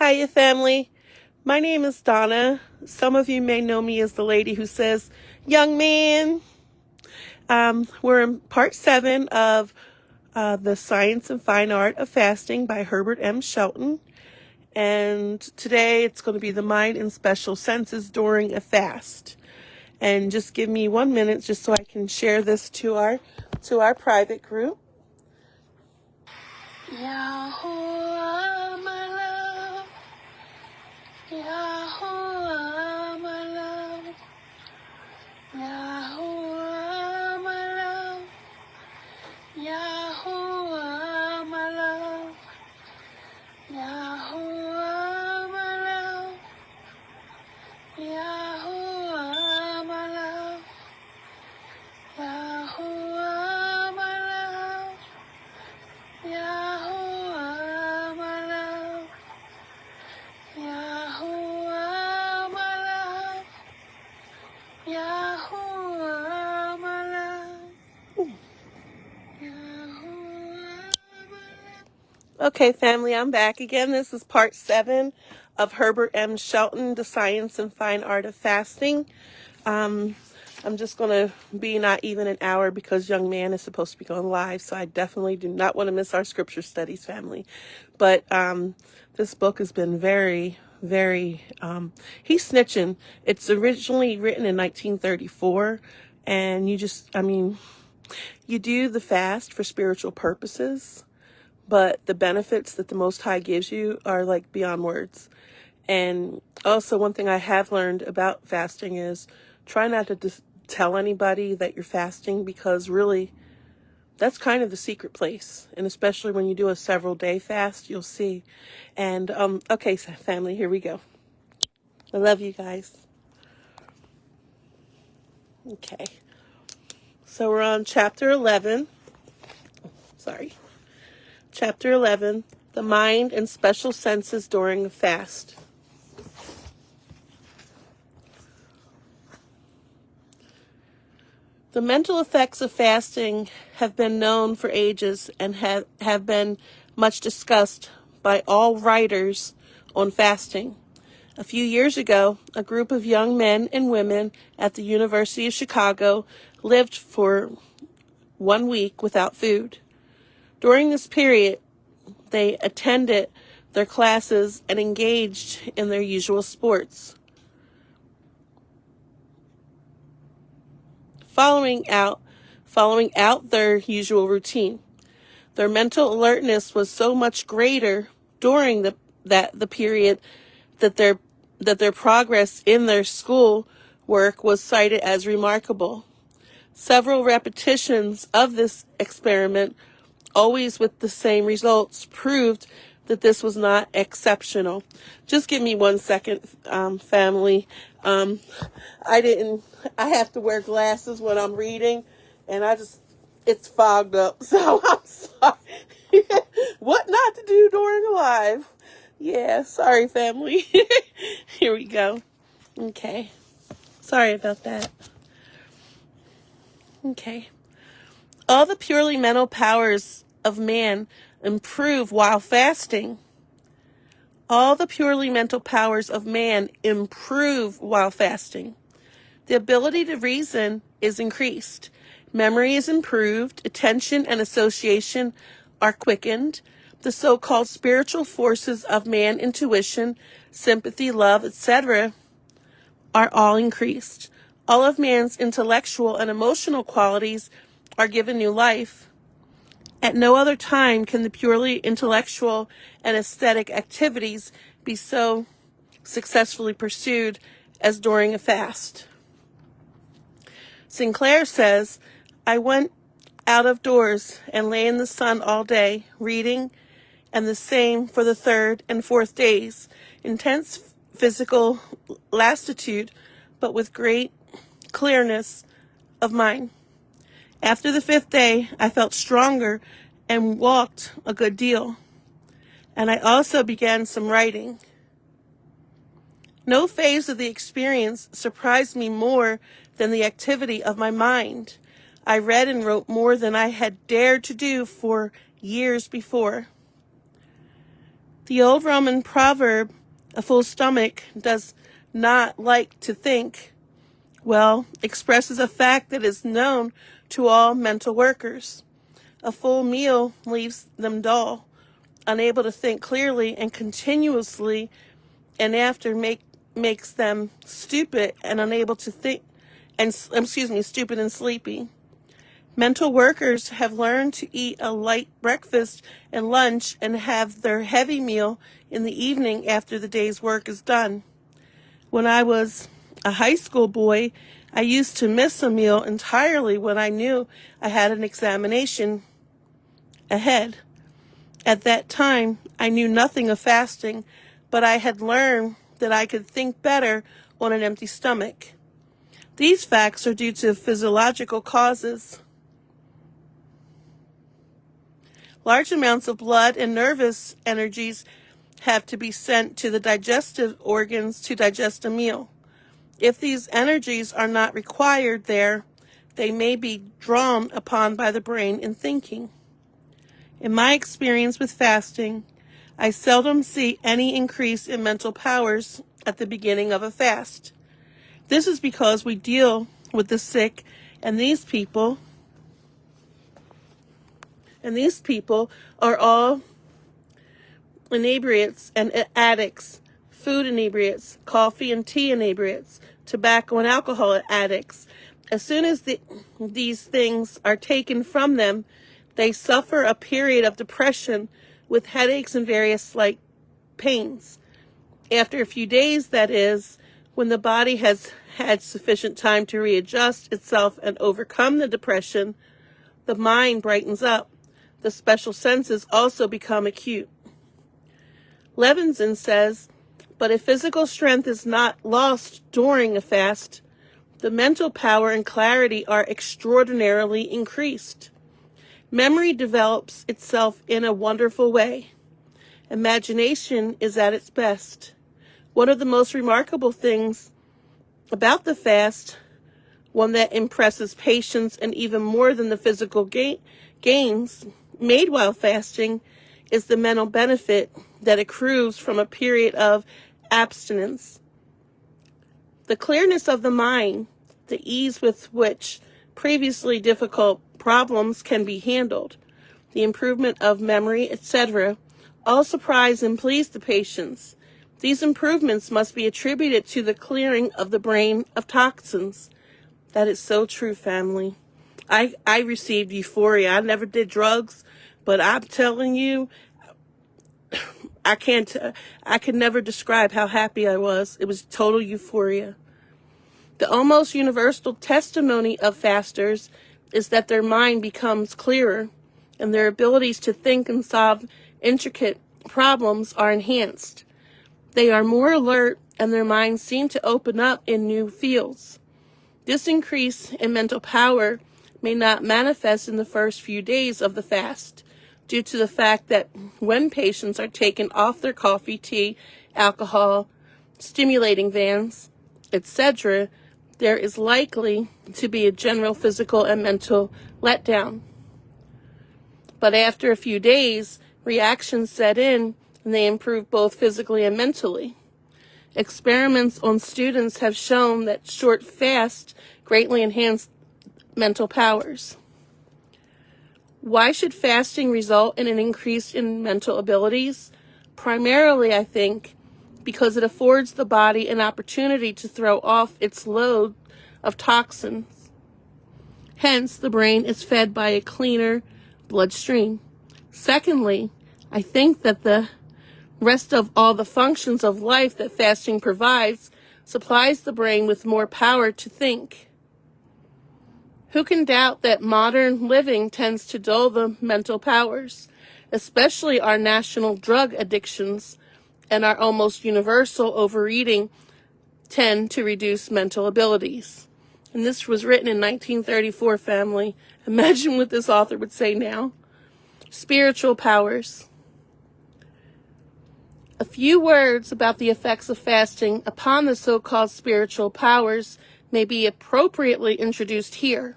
Hiya, family. My name is Donna. Some of you may know me as the lady who says, young man. We're in part 7 of The Science and Fine Art of Fasting by Herbert M Shelton. And today it's going to be the mind and special senses during a fast. And just give me 1 minute just so I can share this to our private group. Yahuwah, my love. Yahuwah, my love. Yahuwah, my love. Yahuwah, my love. Yahuwah, my love. Yahuwah, my love. Yahuwah, my love. Yahuwah, my love. Yahuwah, my love. Yahuwah, my love. Yahuwah, my love. Okay, family, I'm back again. This is part 7 of Herbert M Shelton, The Science and Fine Art of Fasting. I'm just going to be not even an hour because young man is supposed to be going live, so I definitely do not want to miss our scripture studies, family. But this book has been very, he's snitching. It's originally written in 1934, and you do the fast for spiritual purposes, but the benefits that the Most High gives you are like beyond words. And also one thing I have learned about fasting is try not to tell anybody that you're fasting, because really that's kind of the secret place. And especially when you do a several day fast, you'll see. And okay, family, here we go. I love you guys. Okay. So we're on chapter 11. Chapter 11, the mind and special senses during a fast. The mental effects of fasting have been known for ages and have been much discussed by all writers on fasting. A few years ago, a group of young men and women at the University of Chicago lived for 1 week without food. During this period, they attended their classes and engaged in their usual sports. Following out their usual routine. Their mental alertness was so much greater during the period that their progress in their school work was cited as remarkable. Several repetitions of this experiment, always with the same results, proved that this was not exceptional. Just give me 1 second, family. I have to wear glasses when I'm reading, and it's fogged up, so I'm sorry. What not to do during a live. Yeah, sorry, family. Here we go. Okay. Sorry about that. Okay. All the purely mental powers of man improve while fasting. All the purely mental powers of man improve while fasting. The ability to reason is increased. Memory is improved. Attention and association are quickened. The so-called spiritual forces of man, intuition, sympathy, love, etc., are all increased. All of man's intellectual and emotional qualities are given new life. At no other time can the purely intellectual and aesthetic activities be so successfully pursued as during a fast. Sinclair says, I went out of doors and lay in the sun all day, reading, and the same for the 3rd and 4th days. Intense physical lassitude, but with great clearness of mind. After the 5th day, I felt stronger and walked a good deal. And I also began some writing. No phase of the experience surprised me more than the activity of my mind. I read and wrote more than I had dared to do for years before. The old Roman proverb, a full stomach does not like to think, well, expresses a fact that is known to all mental workers. A full meal leaves them dull, unable to think clearly and continuously, and after makes them stupid and unable to think, and stupid and sleepy. Mental workers have learned to eat a light breakfast and lunch and have their heavy meal in the evening after the day's work is done. When I was a high school boy, I used to miss a meal entirely when I knew I had an examination ahead. At that time, I knew nothing of fasting, but I had learned that I could think better on an empty stomach. These facts are due to physiological causes. Large amounts of blood and nervous energies have to be sent to the digestive organs to digest a meal. If these energies are not required there, they may be drawn upon by the brain in thinking. In my experience with fasting, I seldom see any increase in mental powers at the beginning of a fast. This is because we deal with the sick, and these people are all inebriates and addicts, food inebriates, coffee and tea inebriates, tobacco and alcohol addicts. As soon as these things are taken from them, they suffer a period of depression with headaches and various slight pains. After a few days, that is, when the body has had sufficient time to readjust itself and overcome the depression, the mind brightens up. The special senses also become acute. Levinson says, but if physical strength is not lost during a fast, the mental power and clarity are extraordinarily increased. Memory develops itself in a wonderful way. Imagination is at its best. One of the most remarkable things about the fast, one that impresses patients and even more than the physical gains made while fasting, is the mental benefit that accrues from a period of abstinence. The clearness of the mind, the ease with which previously difficult problems can be handled, the improvement of memory, etc., all surprise and please the patients. These improvements must be attributed to the clearing of the brain of toxins. That is so true, family. I received euphoria. I never did drugs, but I'm telling you, I could never describe how happy I was. It was total euphoria. The almost universal testimony of fasters is that their mind becomes clearer and their abilities to think and solve intricate problems are enhanced. They are more alert and their minds seem to open up in new fields. This increase in mental power may not manifest in the first few days of the fast due to the fact that when patients are taken off their coffee, tea, alcohol, stimulating vans, etc., there is likely to be a general physical and mental letdown. But after a few days, reactions set in and they improve both physically and mentally. Experiments on students have shown that short fasts greatly enhance mental powers. Why should fasting result in an increase in mental abilities? Primarily, I think, because it affords the body an opportunity to throw off its load of toxins. Hence, the brain is fed by a cleaner bloodstream. Secondly, I think that the rest of all the functions of life that fasting provides supplies the brain with more power to think. Who can doubt that modern living tends to dull the mental powers, especially our national drug addictions and our almost universal overeating tend to reduce mental abilities. And this was written in 1934, family. Imagine what this author would say now. Spiritual powers. A few words about the effects of fasting upon the so-called spiritual powers may be appropriately introduced here.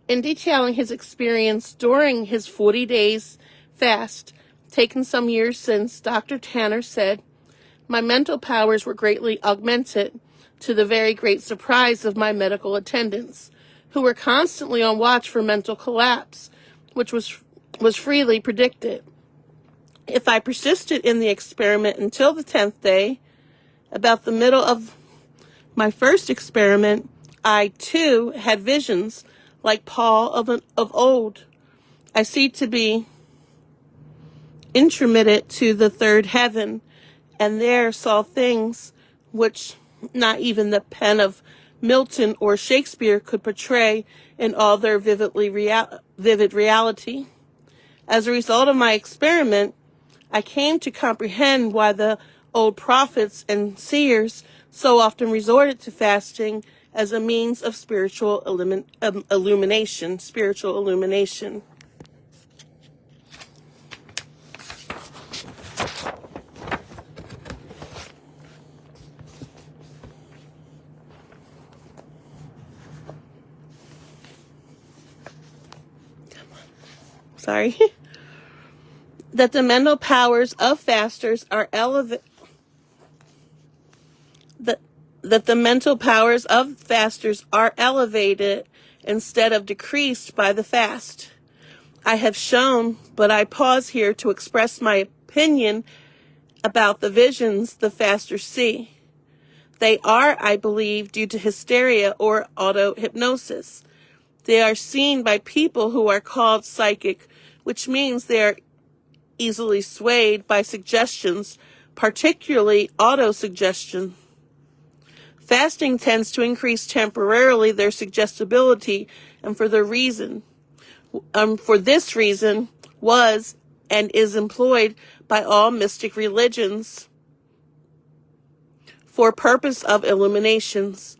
In detailing his experience during his 40 days fast, taken some years since, Dr. Tanner said, my mental powers were greatly augmented, to the very great surprise of my medical attendants, who were constantly on watch for mental collapse, which was freely predicted. If I persisted in the experiment until the 10th day, about the middle of my first experiment, I too had visions like Paul of old. I seemed to be intromitted to the third heaven, and there saw things which not even the pen of Milton or Shakespeare could portray in all their vivid reality. As a result of my experiment, I came to comprehend why the old prophets and seers so often resorted to fasting as a means of spiritual illumination. Sorry. That the mental powers of fasters are elevated. That the mental powers of fasters are elevated instead of decreased by the fast. I have shown, but I pause here to express my opinion about the visions the fasters see. They are, I believe, due to hysteria or auto-hypnosis. They are seen by people who are called psychic, which means they are easily swayed by suggestions, particularly auto-suggestion. Fasting tends to increase temporarily their suggestibility, and for this reason, was and is employed by all mystic religions for purpose of illuminations.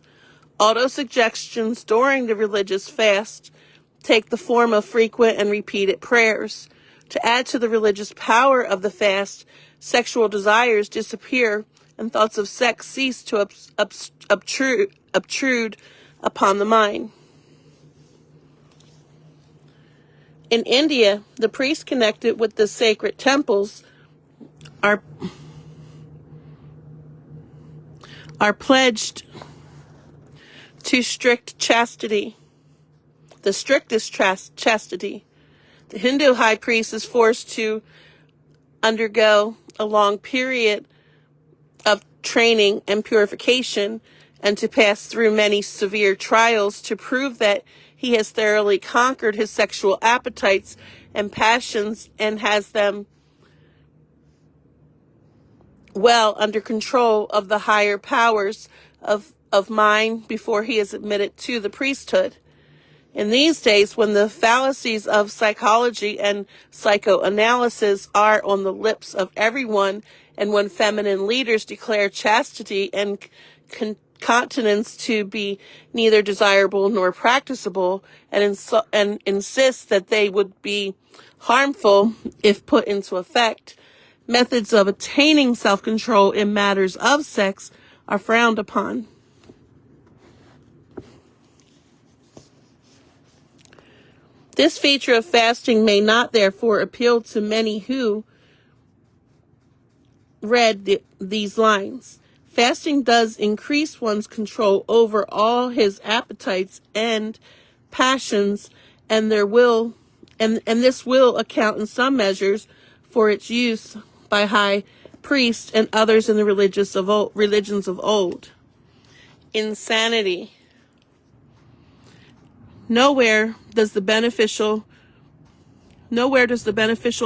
Autosuggestions during the religious fast take the form of frequent and repeated prayers. To add to the religious power of the fast, sexual desires disappear and thoughts of sex cease to obtrude upon the mind. In India, the priests connected with the sacred temples are pledged to strict chastity, the strictest chastity. The Hindu high priest is forced to undergo a long period of training and purification and to pass through many severe trials to prove that he has thoroughly conquered his sexual appetites and passions and has them well under control of the higher powers of mind before he is admitted to the priesthood. In these days, when the fallacies of psychology and psychoanalysis are on the lips of everyone, and when feminine leaders declare chastity and continence to be neither desirable nor practicable, and insist that they would be harmful if put into effect, methods of attaining self-control in matters of sex are frowned upon. This feature of fasting may not, therefore, appeal to many who read these lines. Fasting does increase one's control over all his appetites and passions, and this will account in some measures for its use by high priests and others in the religions of old. Insanity. Nowhere does the beneficial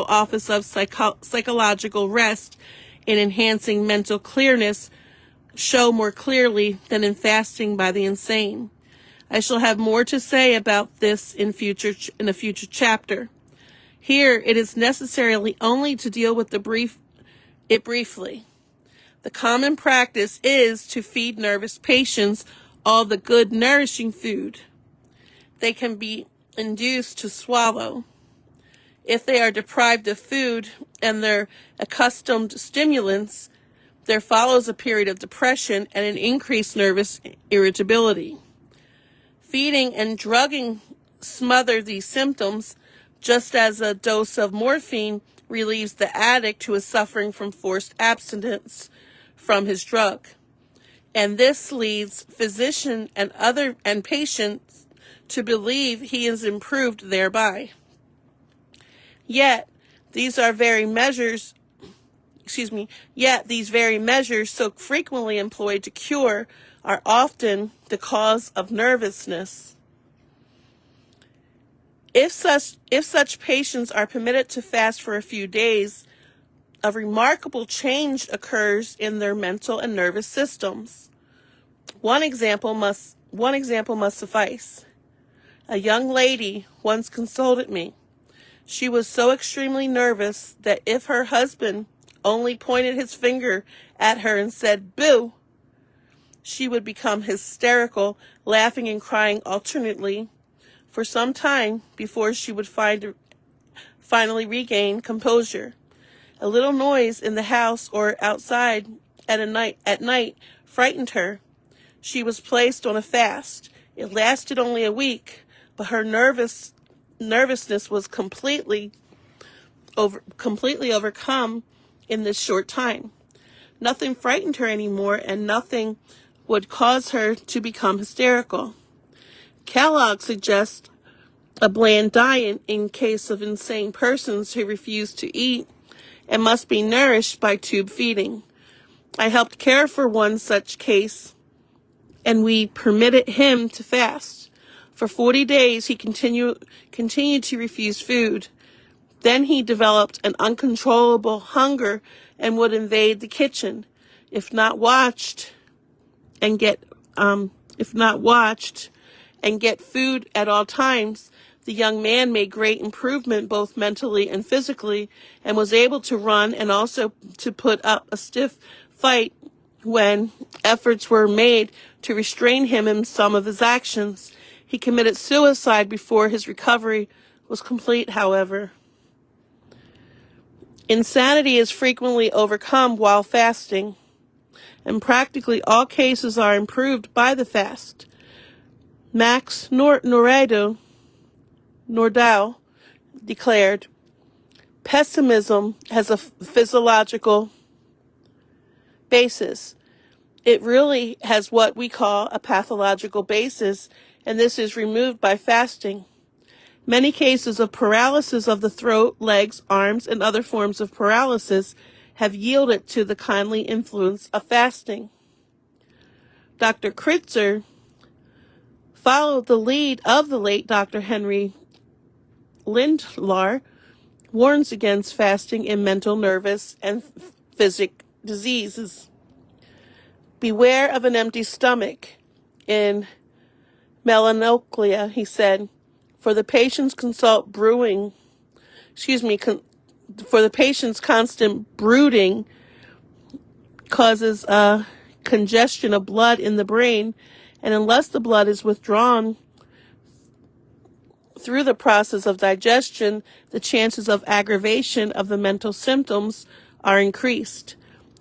office of psychological rest in enhancing mental clearness show more clearly than in fasting by the insane. I shall have more to say about this in a future chapter. Here, it is necessarily only to deal with it briefly. The common practice is to feed nervous patients all the good, nourishing food they can be induced to swallow. If they are deprived of food and their accustomed stimulants, there follows a period of depression and an increased nervous irritability. Feeding and drugging smother these symptoms, just as a dose of morphine relieves the addict who is suffering from forced abstinence from his drug. And this leads physician and patients to believe he is improved thereby. Yet these very measures so frequently employed to cure are often the cause of nervousness. If such patients are permitted to fast for a few days, a remarkable change occurs in their mental and nervous systems. One example must suffice. A young lady once consulted me. She was so extremely nervous that if her husband only pointed his finger at her and said, "Boo," she would become hysterical, laughing and crying alternately for some time before she would finally regain composure. A little noise in the house or outside at night frightened her. She was placed on a fast. It lasted only a week, but her nervousness was completely overcome in this short time. Nothing frightened her anymore, and nothing would cause her to become hysterical. Kellogg suggests a bland diet in case of insane persons who refuse to eat and must be nourished by tube feeding. I helped care for one such case, and we permitted him to fast. For 40 days, he continued to refuse food. Then he developed an uncontrollable hunger and would invade the kitchen. If not watched and get food at all times, the young man made great improvement both mentally and physically, and was able to run and also to put up a stiff fight when efforts were made to restrain him in some of his actions. He committed suicide before his recovery was complete, however. Insanity is frequently overcome while fasting, and practically all cases are improved by the fast. Max Nordau declared, "Pessimism has a physiological basis. It really has what we call a pathological basis, and this is removed by fasting. Many cases of paralysis of the throat, legs, arms, and other forms of paralysis have yielded to the kindly influence of fasting." Dr. Kritzer followed the lead of the late Dr. Henry Lindlar, warns against fasting in mental, nervous, and physic diseases. "Beware of an empty stomach. In melancholia," he said, for the patient's constant brooding causes a congestion of blood in the brain, and unless the blood is withdrawn through the process of digestion, the chances of aggravation of the mental symptoms are increased.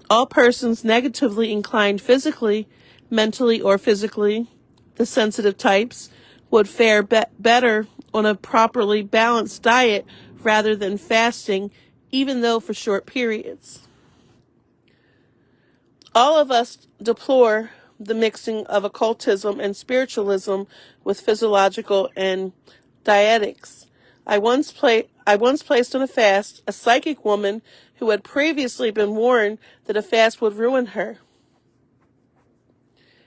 All persons negatively inclined physically, mentally, or physically, the sensitive types, would fare better on a properly balanced diet rather than fasting, even though for short periods. All of us deplore the mixing of occultism and spiritualism with physiological and dietics. I once placed on a fast a psychic woman who had previously been warned that a fast would ruin her.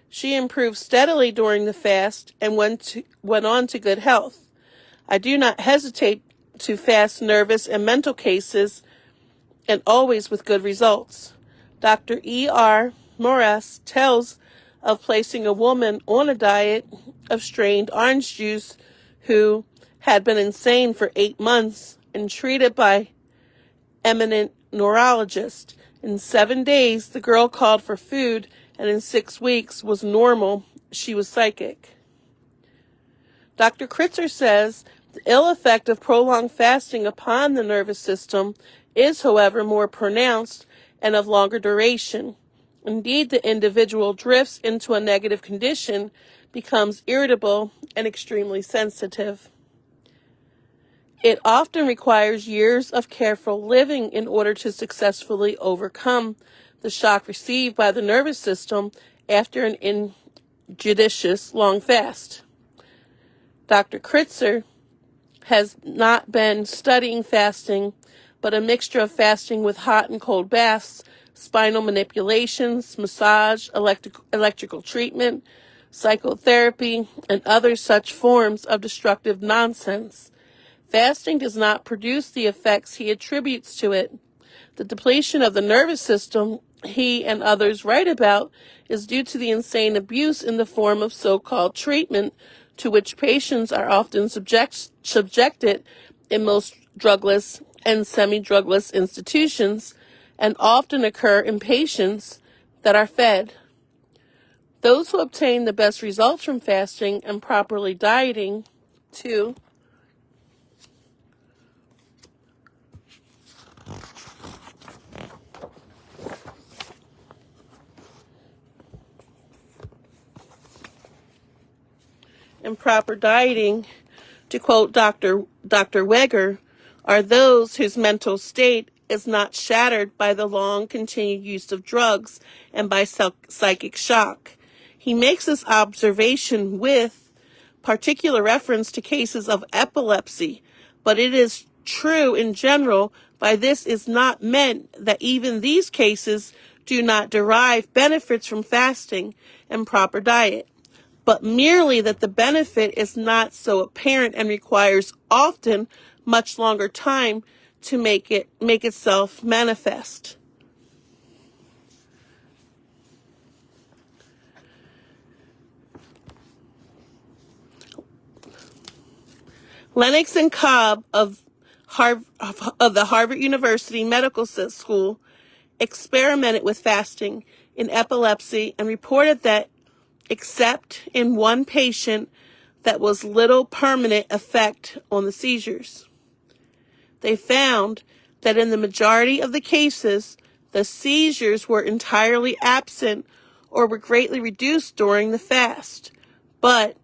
She improved steadily during the fast and went on to good health. I do not hesitate to fast nervous and mental cases, and always with good results. Dr. E.R. Morris tells of placing a woman on a diet of strained orange juice who had been insane for 8 months and treated by eminent neurologist. In 7 days, the girl called for food, and in 6 weeks was normal. She was psychic. Dr. Kritzer says the ill effect of prolonged fasting upon the nervous system is, however, more pronounced and of longer duration. Indeed, the individual drifts into a negative condition, becomes irritable, and extremely sensitive. It often requires years of careful living in order to successfully overcome the shock received by the nervous system after an injudicious long fast. Dr. Kritzer has not been studying fasting, but a mixture of fasting with hot and cold baths, spinal manipulations, massage, electrical treatment, psychotherapy, and other such forms of destructive nonsense. Fasting does not produce the effects he attributes to it. The depletion of the nervous system he and others write about is due to the insane abuse in the form of so-called treatment to which patients are often subjected in most drugless and semi-drugless institutions, and often occur in patients that are fed. Those who obtain the best results from fasting and properly dieting, too, and proper dieting, to quote Dr. Weger, are those whose mental state is not shattered by the long continued use of drugs and by psychic shock. He makes this observation with particular reference to cases of epilepsy, but it is true in general. By this is not meant that even these cases do not derive benefits from fasting and proper diet, but merely that the benefit is not so apparent and requires often much longer time to make itself manifest. Lennox and Cobb of the Harvard University Medical School experimented with fasting in epilepsy and reported that, except in one patient, that was little permanent effect on the seizures. They found that in the majority of the cases, the seizures were entirely absent or were greatly reduced during the fast, but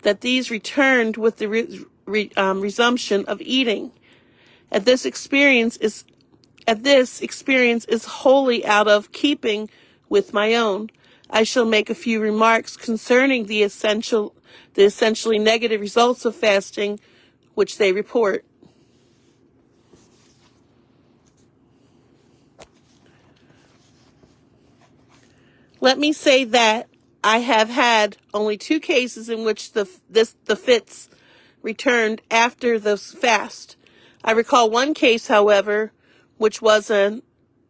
that these returned with the resumption of eating. This experience is wholly out of keeping with my own. I shall make a few remarks concerning the essentially negative results of fasting, which they report. Let me say that I have had only 2 cases in which the fits returned after the fast. I recall one case, however, which was in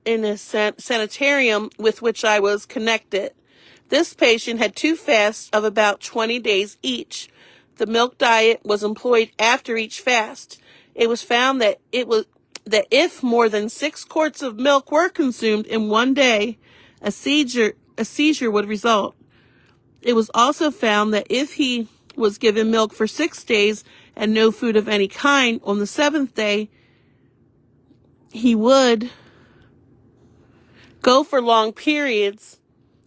a sanitarium with which I was connected. This patient had 2 fasts of about 20 days each. The milk diet was employed after each fast. It was found that if more than 6 quarts of milk were consumed in one day, a seizure would result. It was also found that if he was given milk for 6 days and no food of any kind on the 7th day, he would go for long periods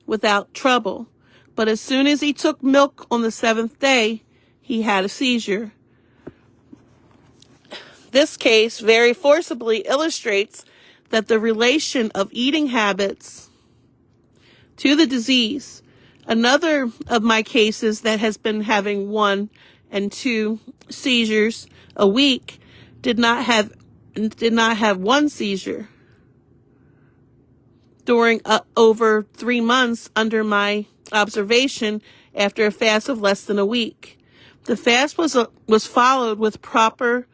without trouble. But as soon as he took milk on the 7th day, he had a seizure. This case very forcibly illustrates that the relation of eating habits to the disease. Another of my cases that has been having 1 and 2 seizures a week did not have 1 seizure during over 3 months under my observation after a fast of less than a week. The fast was followed with proper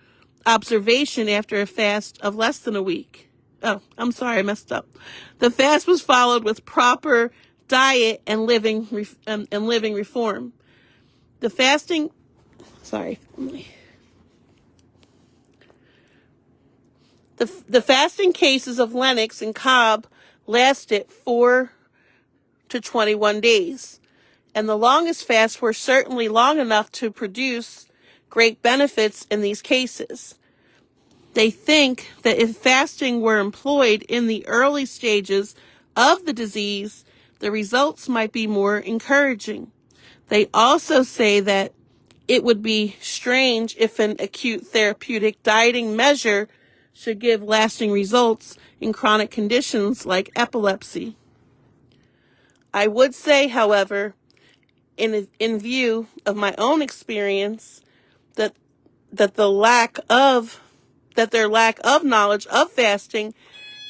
observation after a fast of less than a week. Oh, I'm sorry, I messed up. The fast was followed with proper diet and living reform. The fasting cases of Lennox and Cobb lasted 4 to 21 days, and the longest fasts were certainly long enough to produce great benefits in these cases. They think that if fasting were employed in the early stages of the disease, the results might be more encouraging. They also say that it would be strange if an acute therapeutic dieting measure should give lasting results in chronic conditions like epilepsy. I would say, however, in view of my own experience, that their lack of knowledge of fasting,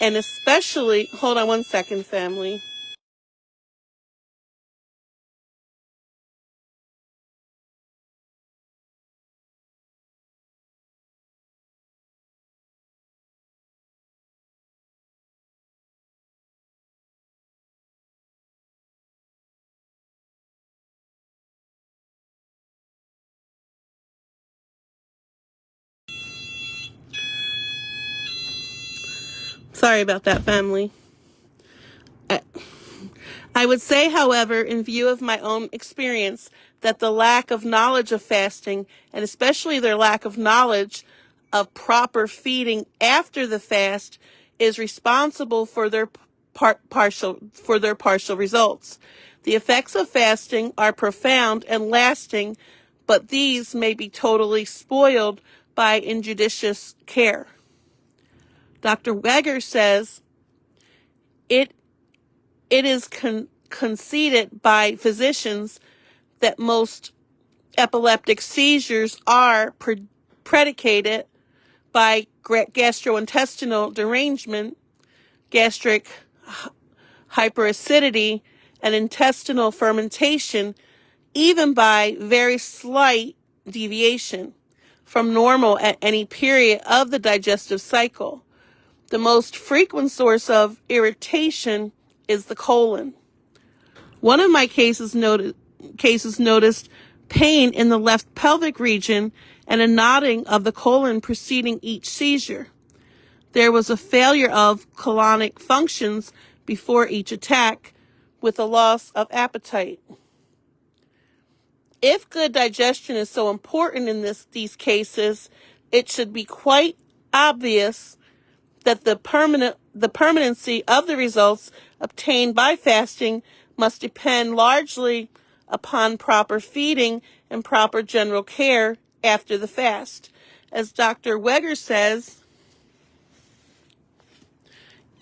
and especially, hold on one second, family. Sorry about that, family. I would say, however, in view of my own experience, that the lack of knowledge of fasting, and especially their lack of knowledge of proper feeding after the fast, is responsible for their partial results. The effects of fasting are profound and lasting, but these may be totally spoiled by injudicious care. Dr. Weger says, it is conceded by physicians that most epileptic seizures are predicated by gastrointestinal derangement, gastric hyperacidity, and intestinal fermentation, even by very slight deviation from normal at any period of the digestive cycle. The most frequent source of irritation is the colon. One of my cases noticed pain in the left pelvic region and a knotting of the colon preceding each seizure. There was a failure of colonic functions before each attack, with a loss of appetite. If good digestion is so important in these cases, it should be quite obvious that the permanency of the results obtained by fasting must depend largely upon proper feeding and proper general care after the fast. As Dr. Weger says,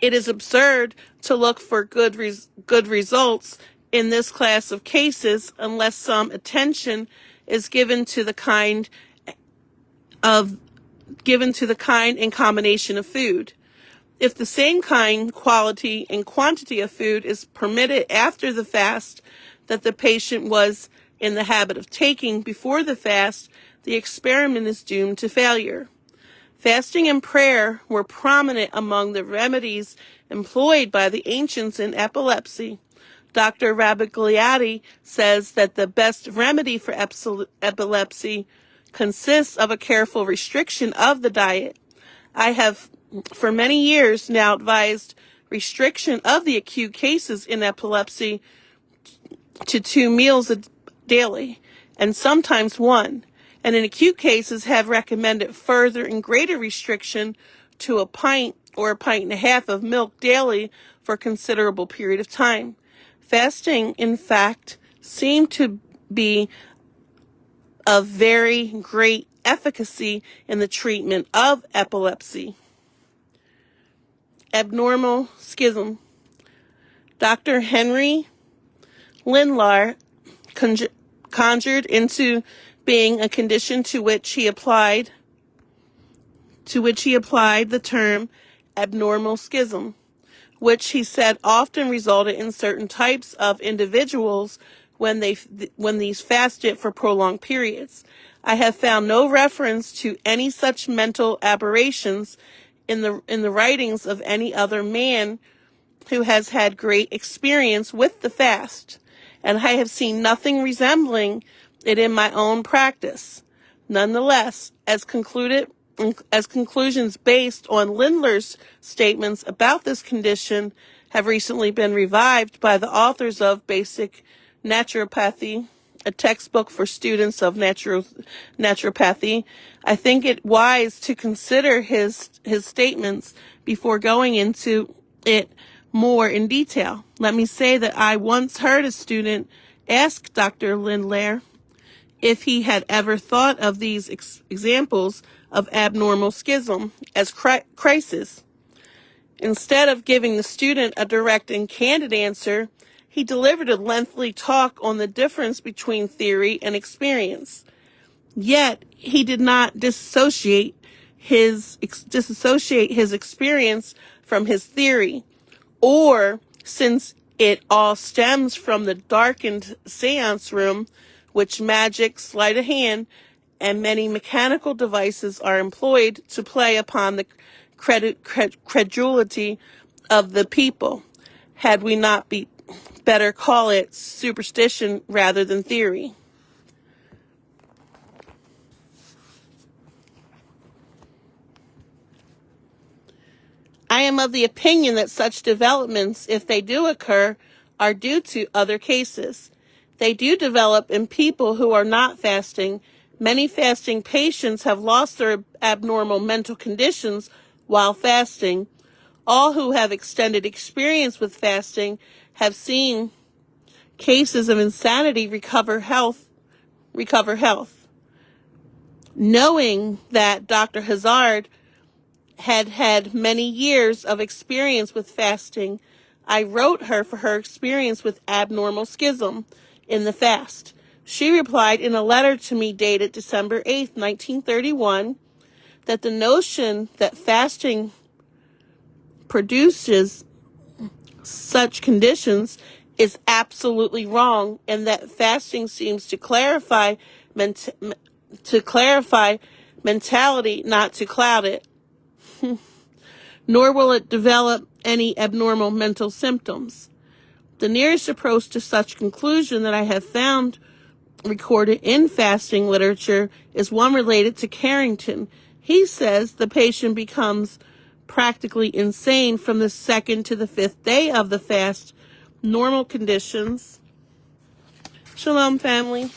it is absurd to look for good results in this class of cases unless some attention is given to the kind and combination of food. If the same kind, quality, and quantity of food is permitted after the fast that the patient was in the habit of taking before the fast, the experiment is doomed to failure. Fasting and prayer were prominent among the remedies employed by the ancients in epilepsy. Dr. Rabigliati says that the best remedy for epilepsy consists of a careful restriction of the diet. I have for many years now advised restriction of the acute cases in epilepsy to 2 meals daily, and sometimes 1, and in acute cases have recommended further and greater restriction to a pint or a pint and a half of milk daily for a considerable period of time. Fasting, in fact, seemed to be of very great efficacy in the treatment of epilepsy. Abnormal schism. Dr. Henry Lindlar conjured into being a condition to which he applied the term abnormal schism, which he said often resulted in certain types of individuals when these fasted for prolonged periods. I have found no reference to any such mental aberrations in the writings of any other man who has had great experience with the fast, and I have seen nothing resembling it in my own practice. Nonetheless, as conclusions based on Lindlar's statements about this condition have recently been revived by the authors of Basic Naturopathy, a textbook for students of naturopathy, I think it wise to consider his statements before going into it more in detail. Let me say that I once heard a student ask Dr. Lindlar if he had ever thought of these examples of abnormal schism as crisis. Instead of giving the student a direct and candid answer, he delivered a lengthy talk on the difference between theory and experience. Yet, he did not disassociate his experience from his theory, or, since it all stems from the darkened seance room, which magic, sleight of hand, and many mechanical devices are employed to play upon the credulity of the people, had we not better call it superstition rather than theory. I am of the opinion that such developments, if they do occur, are due to other cases. They do develop in people who are not fasting. Many fasting patients have lost their abnormal mental conditions while fasting. All who have extended experience with fasting have seen cases of insanity recover health. Knowing that Dr. Hazard had many years of experience with fasting, I wrote her for her experience with abnormal schism in the fast. She replied in a letter to me dated December 8th, 1931, that the notion that fasting produces such conditions is absolutely wrong, and that fasting seems to clarify mentality, not to cloud it. Nor will it develop any abnormal mental symptoms. The nearest approach to such conclusion that I have found recorded in fasting literature is one related to Carrington. He says the patient becomes practically insane from the second to the fifth day of the fast. Normal conditions. Shalom, family.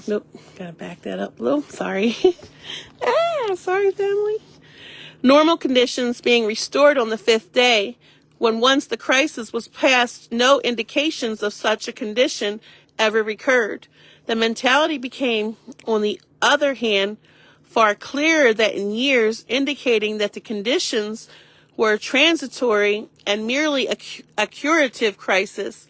Nope, gotta back that up a little. Sorry. Sorry, family. Normal conditions being restored on the fifth day, when once the crisis was past, no indications of such a condition ever recurred. The mentality became, on the other hand, far clearer that in years, indicating that the conditions were transitory and merely a curative crisis.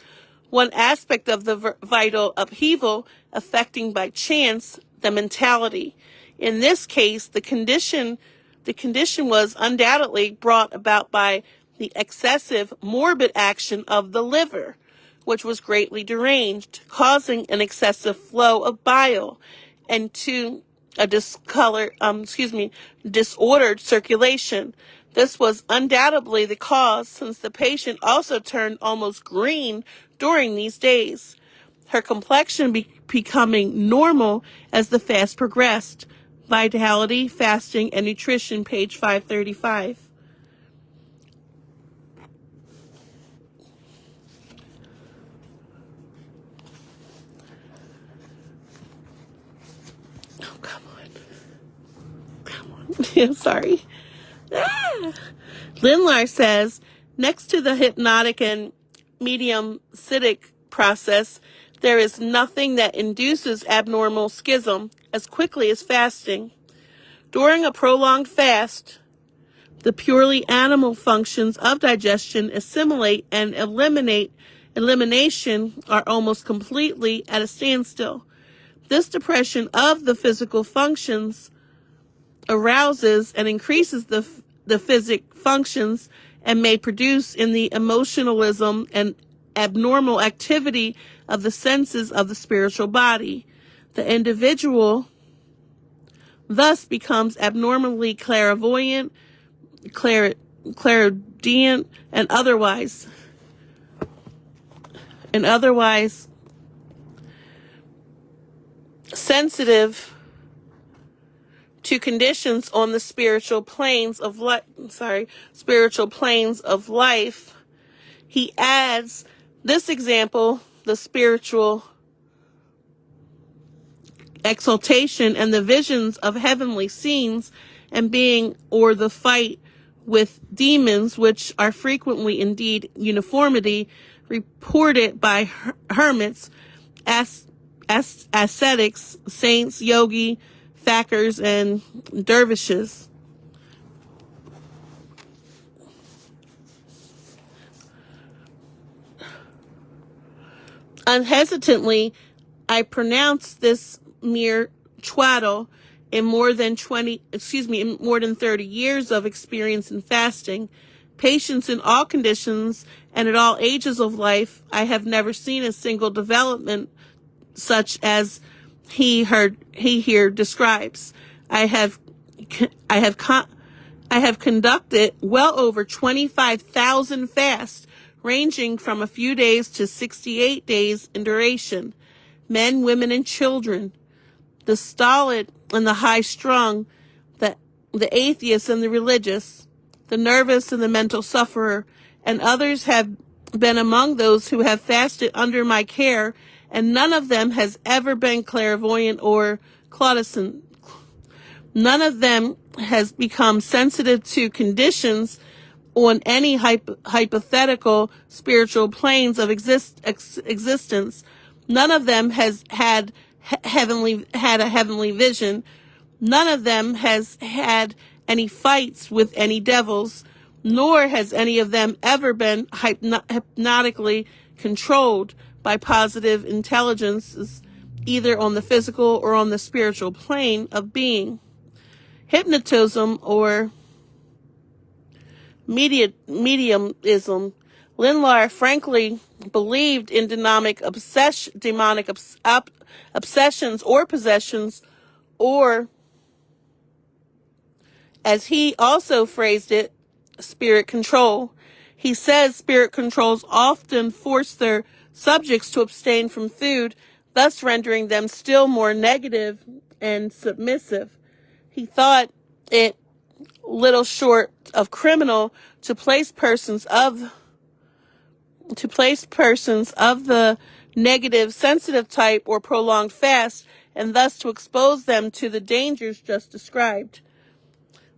One aspect of the vital upheaval affecting by chance the mentality. In this case, the condition was undoubtedly brought about by the excessive morbid action of the liver, which was greatly deranged, causing an excessive flow of bile and to a disordered circulation. This was undoubtedly the cause, since the patient also turned almost green during these days, her complexion becoming normal as the fast progressed. Vitality, Fasting, and Nutrition, page 535. Oh, come on. I'm sorry. Lindlar says, next to the hypnotic and medium-citic process, there is nothing that induces abnormal schism as quickly as fasting. During a prolonged fast, the purely animal functions of digestion, assimilate, and elimination are almost completely at a standstill. This depression of the physical functions arouses and increases the physic functions and may produce in the emotionalism and abnormal activity of the senses of the spiritual body. The individual thus becomes abnormally clairvoyant, clairaudient, and otherwise sensitive to conditions on the spiritual planes of life. He adds This example, the spiritual exaltation and the visions of heavenly scenes and being, or the fight with demons, which are frequently indeed uniformity, reported by hermits, ascetics, saints, yogi, fakirs, and dervishes. Unhesitantly, I pronounce this mere twaddle in more than 30 years of experience in fasting, patience in all conditions and at all ages of life. I have never seen a single development such as he here describes. I have conducted well over 25,000 fasts, ranging from a few days to 68 days in duration. Men, women, and children, the stolid and the high-strung, the atheist and the religious, the nervous and the mental sufferer, and others have been among those who have fasted under my care, and none of them has ever been clairvoyant or clairvoyant. None of them has become sensitive to conditions on any hypothetical spiritual planes of existence. None of them has had a heavenly vision. None of them has had any fights with any devils, nor has any of them ever been hypnotically controlled by positive intelligences, either on the physical or on the spiritual plane of being. Hypnotism or mediumism. Lindlar frankly believed in demonic obsessions or possessions, or, as he also phrased it, spirit control. He says spirit controls often force their subjects to abstain from food, thus rendering them still more negative and submissive. He thought it little short of criminal to place persons of the negative sensitive type or prolonged fast, and thus to expose them to the dangers just described.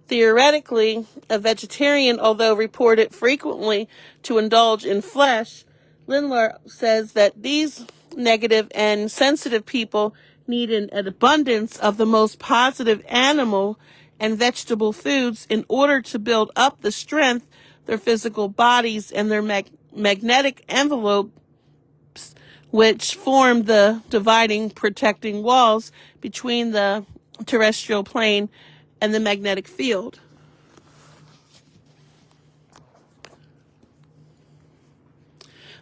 Theoretically, a vegetarian, although reported frequently to indulge in flesh, Lindlar says that these negative and sensitive people need an abundance of the most positive animal and vegetable foods in order to build up the strength, their physical bodies, and their magnetic envelopes, which form the dividing, protecting walls between the terrestrial plane and the magnetic field.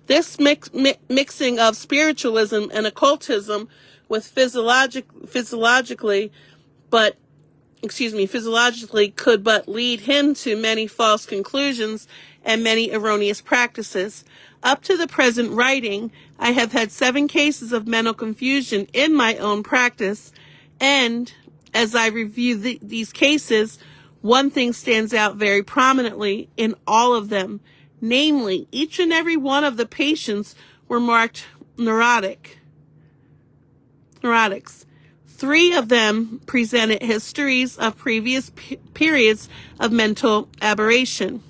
This mixing of spiritualism and occultism with physiologically could but lead him to many false conclusions and many erroneous practices. Up to the present writing, I have had 7 cases of mental confusion in my own practice, and as I review these cases, one thing stands out very prominently in all of them. Namely, each and every one of the patients were marked neurotics. 3 of them presented histories of previous periods of mental aberration.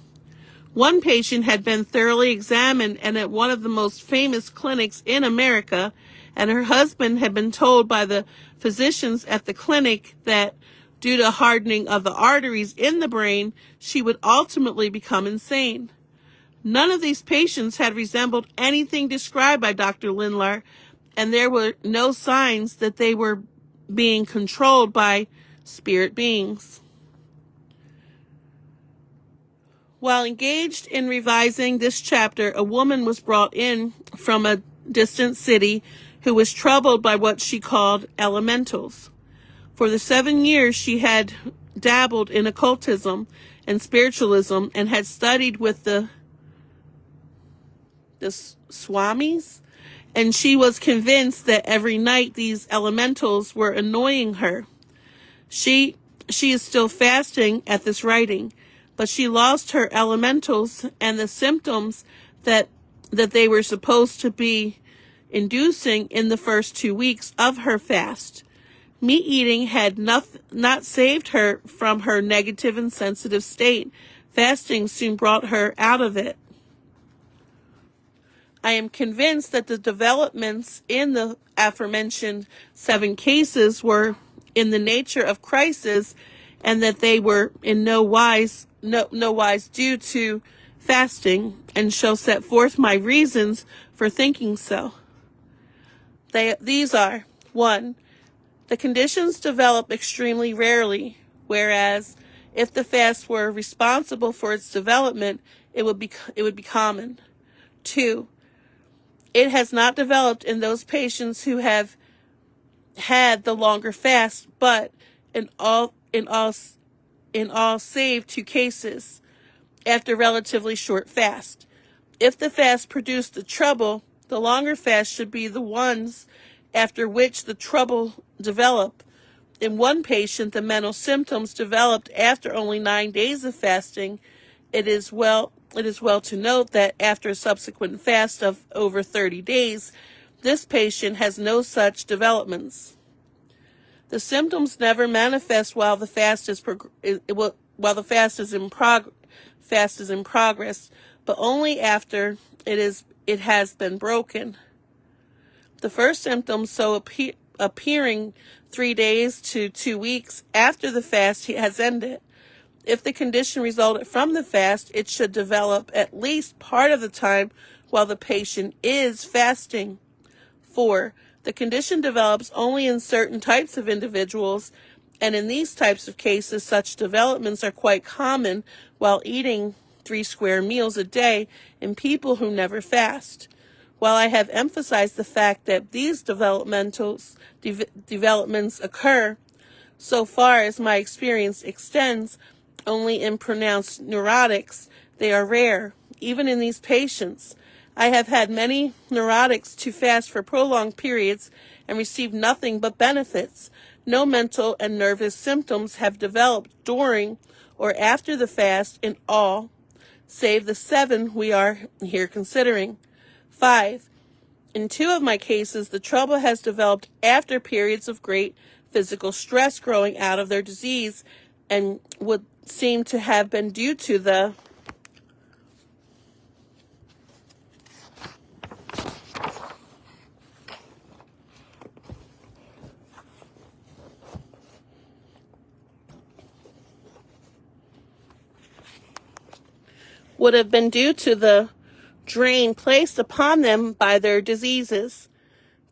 One patient had been thoroughly examined and at one of the most famous clinics in America, and her husband had been told by the physicians at the clinic that due to hardening of the arteries in the brain, she would ultimately become insane. None of these patients had resembled anything described by Dr. Lindlar, and there were no signs that they were being controlled by spirit beings. While engaged in revising this chapter, a woman was brought in from a distant city who was troubled by what she called elementals. For the 7 years she had dabbled in occultism and spiritualism and had studied with the swamis, and she was convinced that every night these elementals were annoying her. She is still fasting at this writing, but she lost her elementals, and the symptoms that that they were supposed to be inducing in the first 2 weeks of her fast. Meat eating had not saved her from her negative and sensitive state. Fasting soon brought her out of it. I am convinced that the developments in the aforementioned 7 cases were in the nature of crisis, and that they were in no wise due to fasting, and shall set forth my reasons for thinking so. These are: 1. The conditions develop extremely rarely, whereas if the fast were responsible for its development, it would be common. 2. It has not developed in those patients who have had the longer fast, but in all save 2 cases after relatively short fast. If the fast produced the trouble, the longer fast should be the ones after which the trouble develop. In one patient, the mental symptoms developed after only 9 days of fasting. It is well to note that after a subsequent fast of over 30 days, this patient has no such developments. The symptoms never manifest while the fast is in progress, but only after it has been broken. The first symptoms appearing 3 days to 2 weeks after the fast has ended. If the condition resulted from the fast, it should develop at least part of the time while the patient is fasting. 4. The condition develops only in certain types of individuals, and in these types of cases, such developments are quite common while eating 3 square meals a day in people who never fast. While I have emphasized the fact that these developments occur, so far as my experience extends, only in pronounced neurotics, they are rare, even in these patients. I have had many neurotics to fast for prolonged periods and receive nothing but benefits. No mental and nervous symptoms have developed during or after the fast in all, save the 7 we are here considering. 5. In 2 of my cases, the trouble has developed after periods of great physical stress growing out of their disease, and would seem to have been due to the drain placed upon them by their diseases.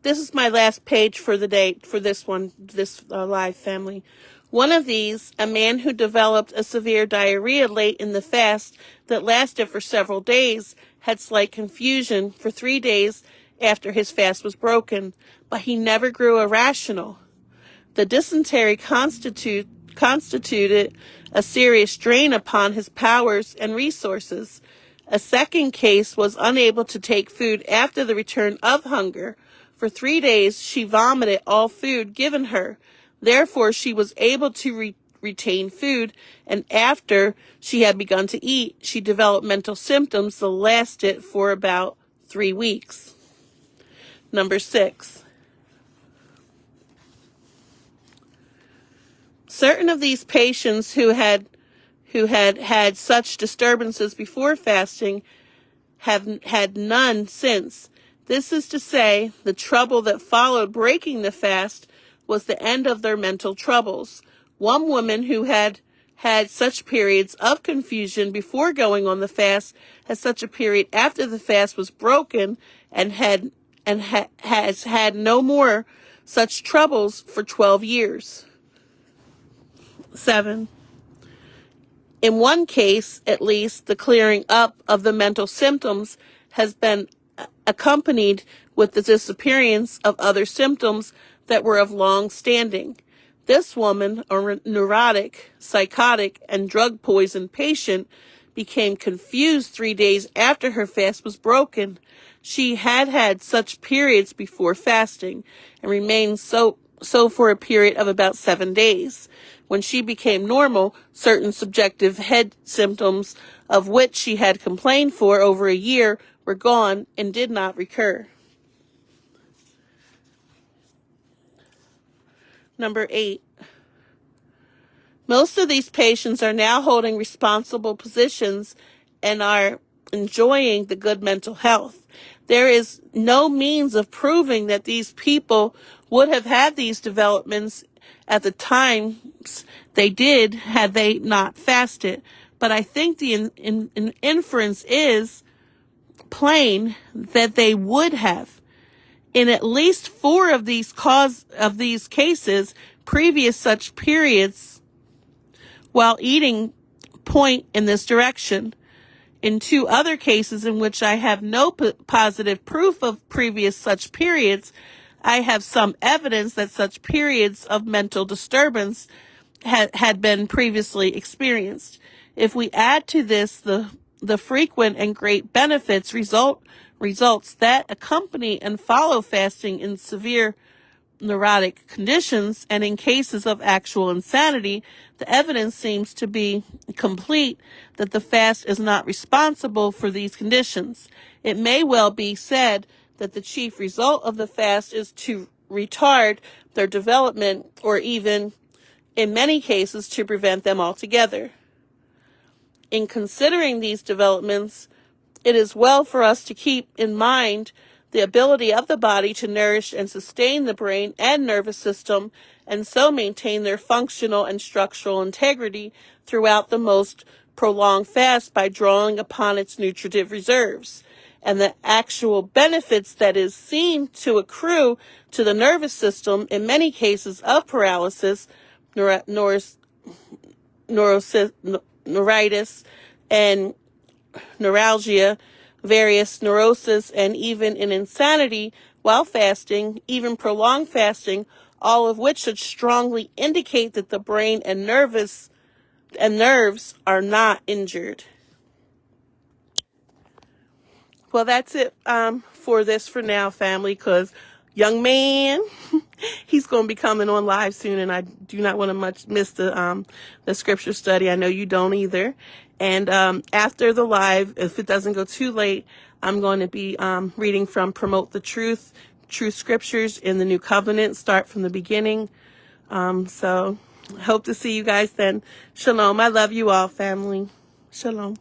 This is my last page for the day for this live family. One of these, a man who developed a severe diarrhea late in the fast that lasted for several days, had slight confusion for 3 days after his fast was broken, but he never grew irrational. The dysentery constituted a serious strain upon his powers and resources. A second case was unable to take food after the return of hunger. For 3 days, she vomited all food given her. Therefore, she was able to retain food, and after she had begun to eat, she developed mental symptoms that lasted for about 3 weeks. Number 6. Certain of these patients who had such disturbances before fasting have had none since. This is to say, the trouble that followed breaking the fast was the end of their mental troubles. One woman who had such periods of confusion before going on the fast has such a period after the fast was broken, and has had no more such troubles for 12 years. 7. In one case, at least, the clearing up of the mental symptoms has been accompanied with the disappearance of other symptoms that were of long standing. This woman, a neurotic, psychotic, and drug-poisoned patient, became confused 3 days after her fast was broken. She had such periods before fasting, and remained so for a period of about 7 days. When she became normal, certain subjective head symptoms, of which she had complained for over a year, were gone and did not recur. Number 8. Most of these patients are now holding responsible positions and are enjoying the good mental health. There is no means of proving that these people would have had these developments at the times they did had they not fasted. But I think the inference is plain that they would have. In at least 4 of these cases, previous such periods while eating point in this direction. In 2 other cases in which I have no positive proof of previous such periods, I have some evidence that such periods of mental disturbance had been previously experienced. If we add to this the frequent and great benefits results that accompany and follow fasting in severe neurotic conditions and in cases of actual insanity, the evidence seems to be complete that the fast is not responsible for these conditions. It may well be said that the chief result of the fast is to retard their development or even, in many cases, to prevent them altogether. In considering these developments, it is well for us to keep in mind the ability of the body to nourish and sustain the brain and nervous system, and so maintain their functional and structural integrity throughout the most prolonged fast by drawing upon its nutritive reserves. And the actual benefits that is seen to accrue to the nervous system in many cases of paralysis, neuritis, and neuralgia, various neurosis, and even in insanity while fasting, even prolonged fasting, all of which should strongly indicate that the brain and nerves are not injured. Well, that's it for this for now, family, because young man, he's going to be coming on live soon, and I do not want to miss the scripture study. I know you don't either. And after the live, if it doesn't go too late, I'm going to be reading from Promote the Truth Scriptures in the New Covenant, start from the beginning. So hope to see you guys then. Shalom. I love you all, family. Shalom.